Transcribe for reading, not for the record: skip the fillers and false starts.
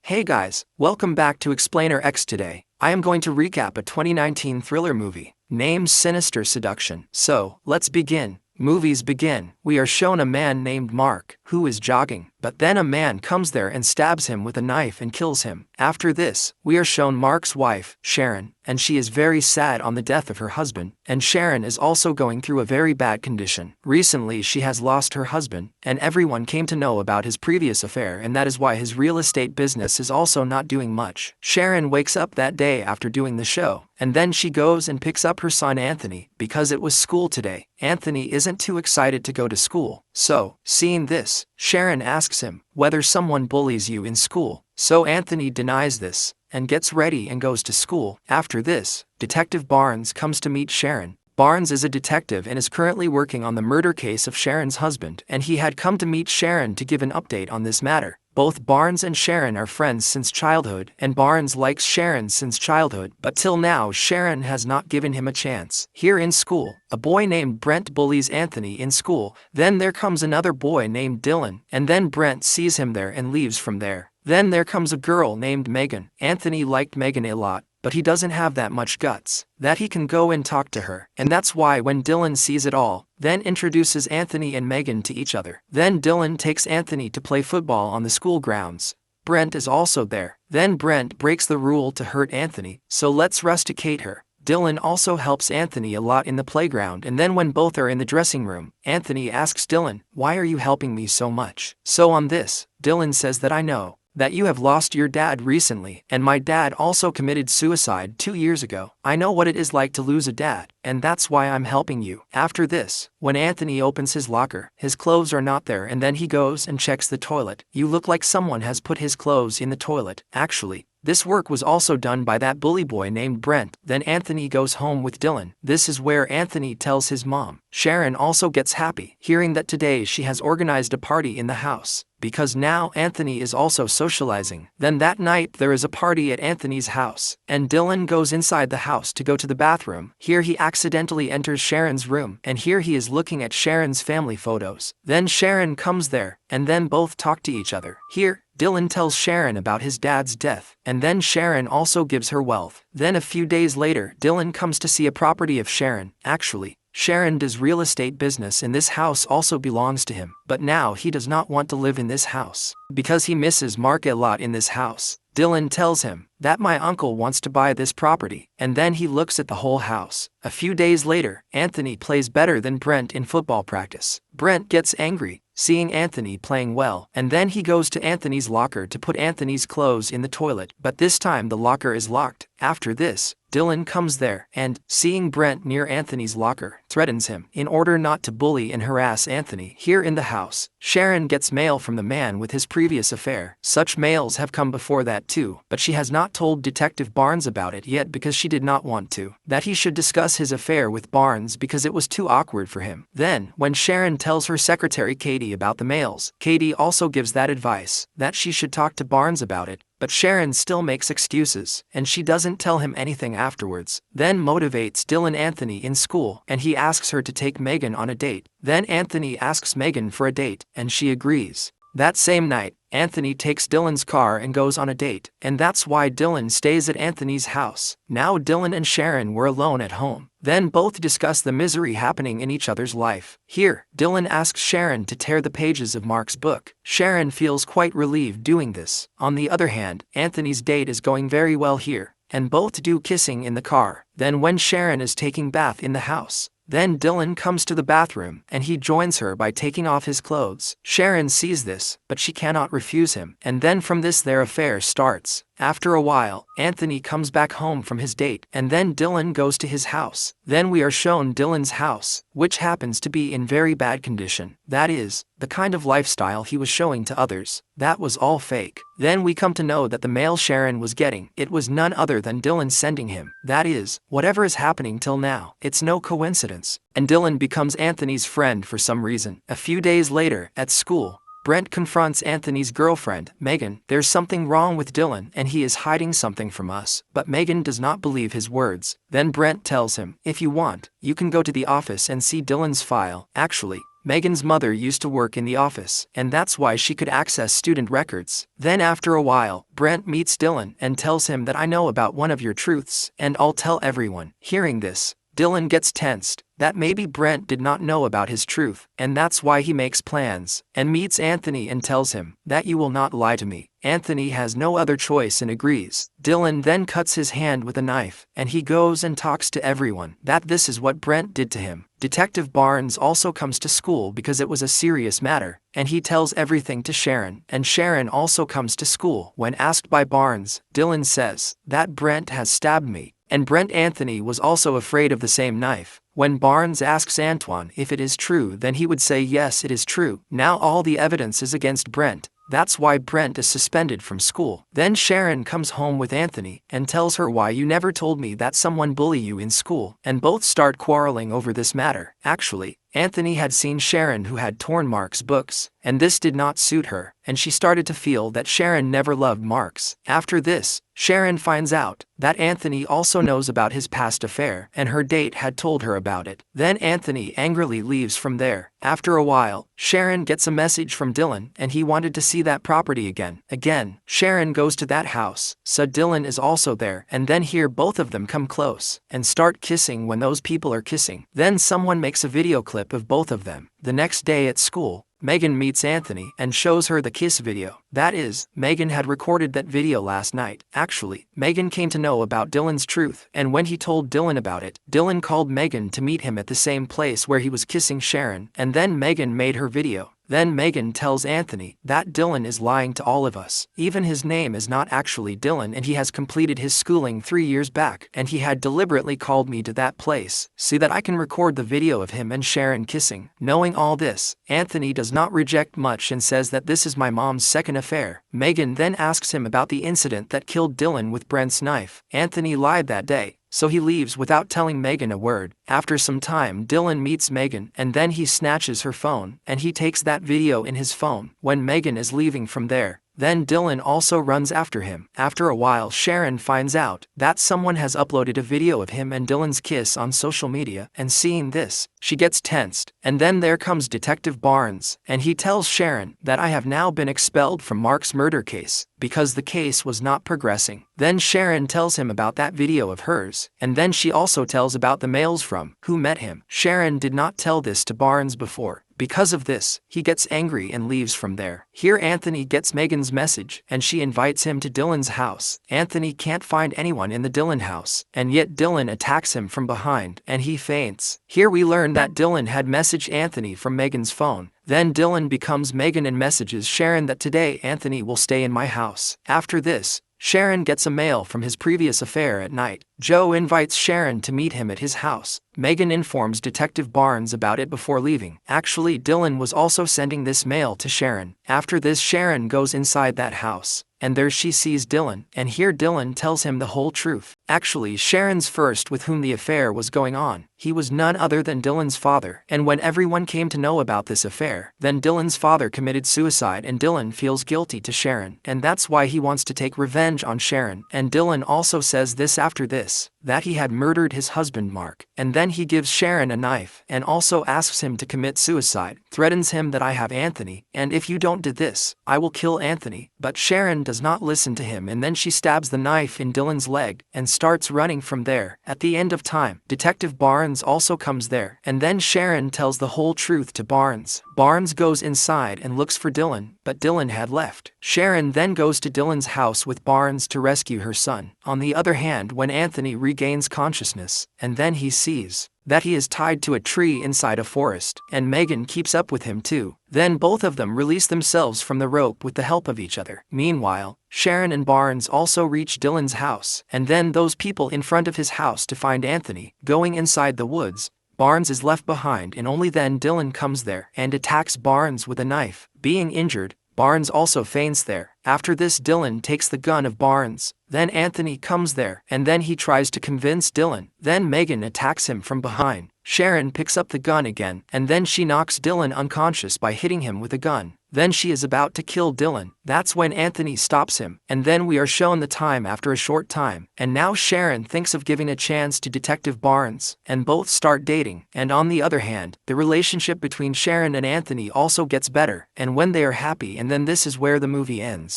Hey guys, welcome back to Explainer X today. I am going to recap a 2019 thriller movie named Sinister Seduction. So, let's begin. Movies begin. We are shown a man named Mark, who is jogging, but then a man comes there and stabs him with a knife and kills him. After this, we are shown Mark's wife, Sharon, and she is very sad on the death of her husband, and Sharon is also going through a very bad condition. Recently she has lost her husband, and everyone came to know about his previous affair, and that is why his real estate business is also not doing much. Sharon wakes up that day after doing the show, and then she goes and picks up her son Anthony, because it was school today. Anthony isn't too excited to go to school, so, seeing this, Sharon asks him whether someone bullies you in school. So Anthony denies this, and gets ready and goes to school. After this, Detective Barnes comes to meet Sharon. Barnes is a detective and is currently working on the murder case of Sharon's husband, and he had come to meet Sharon to give an update on this matter. Both Barnes and Sharon are friends since childhood, and Barnes likes Sharon since childhood, but till now Sharon has not given him a chance. Here in school, a boy named Brent bullies Anthony in school, then there comes another boy named Dylan, and then Brent sees him there and leaves from there. Then there comes a girl named Megan. Anthony liked Megan a lot, but he doesn't have that much guts that he can go and talk to her, and that's why when Dylan sees it all, then introduces Anthony and Megan to each other. Then Dylan takes Anthony to play football on the school grounds. Brent is also there. Then Brent breaks the rule to hurt Anthony, so let's rusticate her. Dylan also helps Anthony a lot in the playground, and then when both are in the dressing room, Anthony asks Dylan, "Why are you helping me so much?" So on this, Dylan says that I know that you have lost your dad recently, and my dad also committed suicide 2 years ago. I know what it is like to lose a dad, and that's why I'm helping you. After this, when Anthony opens his locker, his clothes are not there, and then he goes and checks the toilet. You look like someone has put his clothes in the toilet. Actually, this work was also done by that bully boy named Brent. Then Anthony goes home with Dylan. This is where Anthony tells his mom. Sharon also gets happy, hearing that today she has organized a party in the house, because now Anthony is also socializing. Then that night there is a party at Anthony's house, and Dylan goes inside the house to go to the bathroom. Here he accidentally enters Sharon's room, and here he is looking at Sharon's family photos. Then Sharon comes there, and then both talk to each other. Here, Dylan tells Sharon about his dad's death, and then Sharon also gives her wealth. Then a few days later, Dylan comes to see a property of Sharon. Actually, Sharon does real estate business, and this house also belongs to him, but now he does not want to live in this house, because he misses Mark a lot in this house. Dylan tells him that my uncle wants to buy this property, and then he looks at the whole house. A few days later, Anthony plays better than Brent in football practice. Brent gets angry, seeing Anthony playing well, and then he goes to Anthony's locker to put Anthony's clothes in the toilet, but this time the locker is locked. After this, Dylan comes there, and, seeing Brent near Anthony's locker, threatens him, in order not to bully and harass Anthony. Here in the house, Sharon gets mail from the man with his previous affair. Such mails have come before that too, but she has not told Detective Barnes about it yet because she did not want to. That he should discuss his affair with Barnes because it was too awkward for him. Then, when Sharon tells her secretary Katie about the mails, Katie also gives that advice, that she should talk to Barnes about it. But Sharon still makes excuses, and she doesn't tell him anything afterwards. Then motivates Dylan Anthony in school, and he asks her to take Megan on a date. Then Anthony asks Megan for a date, and she agrees. That same night, Anthony takes Dylan's car and goes on a date, and that's why Dylan stays at Anthony's house. Now Dylan and Sharon were alone at home. Then both discuss the misery happening in each other's life. Here, Dylan asks Sharon to tear the pages of Mark's book. Sharon feels quite relieved doing this. On the other hand, Anthony's date is going very well here, and both do kissing in the car. Then when Sharon is taking bath in the house, then Dylan comes to the bathroom, and he joins her by taking off his clothes. Sharon sees this, but she cannot refuse him, and then from this their affair starts. After a while, Anthony comes back home from his date, and then Dylan goes to his house. Then we are shown Dylan's house, which happens to be in very bad condition. That is, the kind of lifestyle he was showing to others. That was all fake. Then we come to know that the mail Sharon was getting, it was none other than Dylan sending him. That is, whatever is happening till now, it's no coincidence. And Dylan becomes Anthony's friend for some reason. A few days later, at school, Brent confronts Anthony's girlfriend, Megan. There's something wrong with Dylan, and he is hiding something from us. But Megan does not believe his words. Then Brent tells him, if you want, you can go to the office and see Dylan's file. Actually, Megan's mother used to work in the office, and that's why she could access student records. Then after a while, Brent meets Dylan and tells him that I know about one of your truths, and I'll tell everyone. Hearing this, Dylan gets tensed, that maybe Brent did not know about his truth, and that's why he makes plans, and meets Anthony and tells him that you will not lie to me. Anthony has no other choice and agrees. Dylan then cuts his hand with a knife, and he goes and talks to everyone that this is what Brent did to him. Detective Barnes also comes to school because it was a serious matter, and he tells everything to Sharon, and Sharon also comes to school. When asked by Barnes, Dylan says that Brent has stabbed me, and Brent Anthony was also afraid of the same knife. When Barnes asks Antoine if it is true, then he would say yes, it is true. Now all the evidence is against Brent. That's why Brent is suspended from school. Then Sharon comes home with Anthony and tells her why you never told me that someone bullied you in school, and both start quarreling over this matter. Actually, Anthony had seen Sharon who had torn Mark's books, and this did not suit her, and she started to feel that Sharon never loved Mark's. After this, Sharon finds out that Anthony also knows about his past affair, and her date had told her about it. Then Anthony angrily leaves from there. After a while, Sharon gets a message from Dylan and he wanted to see that property again. Sharon goes to that house, so Dylan is also there, and then here both of them come close and start kissing when those people are kissing. Then someone makes a video clip of both of them. The next day at school, Megan meets Anthony and shows her the kiss video. That is, Megan had recorded that video last night. Actually, Megan came to know about Dylan's truth, and when he told Dylan about it, Dylan called Megan to meet him at the same place where he was kissing Sharon, and then Megan made her video. Then Megan tells Anthony that Dylan is lying to all of us. Even his name is not actually Dylan, and he has completed his schooling 3 years back, and he had deliberately called me to that place so that I can record the video of him and Sharon kissing. Knowing all this, Anthony does not reject much and says that this is my mom's second affair. Megan then asks him about the incident that killed Dylan with Brent's knife. Anthony lied that day, so he leaves without telling Megan a word. After some time, Dylan meets Megan, and then he snatches her phone, and he takes that video in his phone. When Megan is leaving from there, then Dylan also runs after him. After a while, Sharon finds out that someone has uploaded a video of him and Dylan's kiss on social media, and seeing this, she gets tensed. And then there comes Detective Barnes, and he tells Sharon that I have now been expelled from Mark's murder case because the case was not progressing. Then Sharon tells him about that video of hers, and then she also tells about the males from who met him. Sharon did not tell this to Barnes before. Because of this, he gets angry and leaves from there. Here Anthony gets Megan's message, and she invites him to Dylan's house. Anthony can't find anyone in the Dylan house, and yet Dylan attacks him from behind, and he faints. Here we learn that Dylan had messaged Anthony from Megan's phone. Then Dylan becomes Megan and messages Sharon that today Anthony will stay in my house. After this, Sharon gets a mail from his previous affair at night. Joe invites Sharon to meet him at his house. Megan informs Detective Barnes about it before leaving. Actually, Dylan was also sending this mail to Sharon. After this, Sharon goes inside that house, and there she sees Dylan, and here Dylan tells him the whole truth. Actually, Sharon's first with whom the affair was going on. He was none other than Dylan's father, and when everyone came to know about this affair, then Dylan's father committed suicide, and Dylan feels guilty to Sharon, and that's why he wants to take revenge on Sharon. And Dylan also says this after this, that he had murdered his husband Mark, and then he gives Sharon a knife, and also asks him to commit suicide, threatens him that I have Anthony, and if you don't do this, I will kill Anthony. But Sharon does not listen to him, and then she stabs the knife in Dylan's leg, and starts running from there. At the end of time, Detective Barnes also comes there, and then Sharon tells the whole truth to Barnes. Barnes goes inside and looks for Dylan, but Dylan had left. Sharon then goes to Dylan's house with Barnes to rescue her son. On the other hand, when Anthony regains consciousness, and then he sees that he is tied to a tree inside a forest, and Megan keeps up with him too. Then both of them release themselves from the rope with the help of each other. Meanwhile, Sharon and Barnes also reach Dylan's house, and then those people in front of his house to find Anthony. Going inside the woods, Barnes is left behind, and only then Dylan comes there and attacks Barnes with a knife. Being injured, Barnes also faints there. After this, Dylan takes the gun of Barnes. Then Anthony comes there, and then he tries to convince Dylan. Then Megan attacks him from behind. Sharon picks up the gun again, and then she knocks Dylan unconscious by hitting him with a gun. Then she is about to kill Dylan. That's when Anthony stops him, and then we are shown the time after a short time. And now Sharon thinks of giving a chance to Detective Barnes, and both start dating. And on the other hand, the relationship between Sharon and Anthony also gets better, and when they are happy, and then this is where the movie ends.